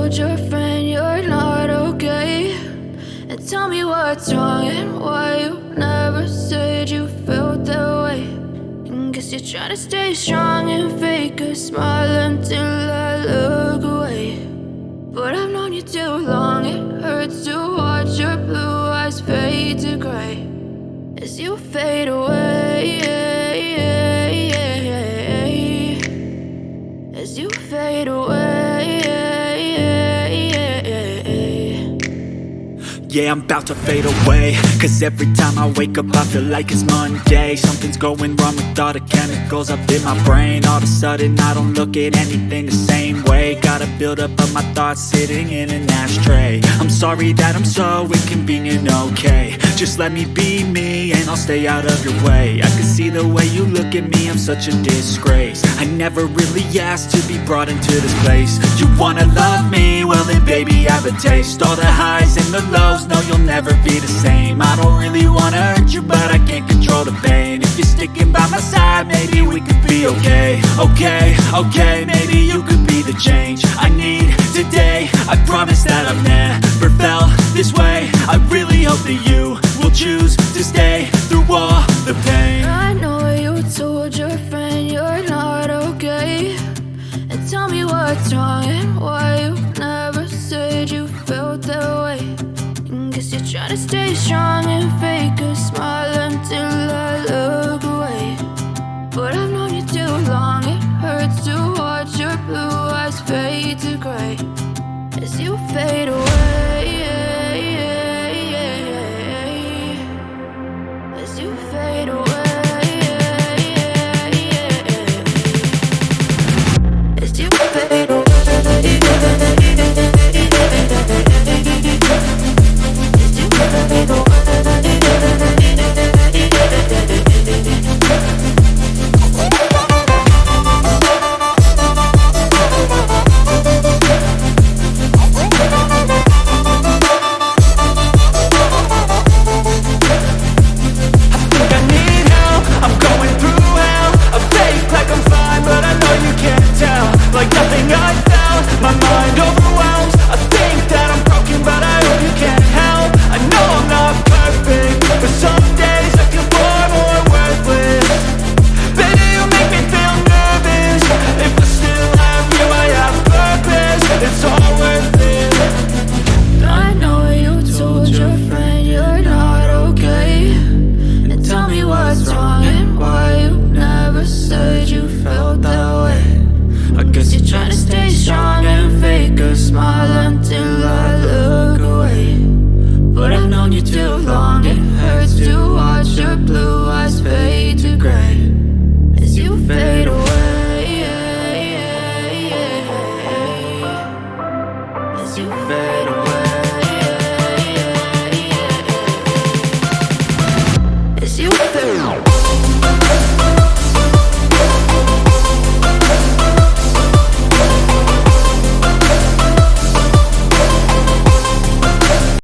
told your friend you're not okay, and tell me what's wrong and why you never said you felt that way. And guess you're trying to stay strong and fake a smile until I look away. But I've known you too long, it hurts to watch your blue eyes fade to gray as you fade away, as you fade away. Yeah, I'm about to fade away, cause every time I wake up I feel like it's Monday. Something's going wrong with all the chemicals up in my brain. All of a sudden I don't look at anything the same way. Got a build up of my thoughts sitting in an ashtray. I'm sorry that I'm so inconvenient, okay. Just let me be me and I'll stay out of your way. I can see the way you look at me, I'm such a disgrace. I never really asked to be brought into this place. You wanna love me? Well then baby have a taste. All the highs and the lows, no, you'll never be the same. I don't really wanna hurt you, but I can't control the pain. If you're sticking by my side, maybe we could be okay. Okay, maybe you could be the change I need today. I promise that I've never felt this way. I really hope that you will choose to stay through all the pain. I know you told your friend you're not okay, and tell me what's wrong and why you never said you felt that way. Guess you're trying to stay strong and fake a smile until I look away. But I've known you too long, it hurts to watch your blue eyes fade to gray as you fade away, as you fade away, as you fade away. As you fade away.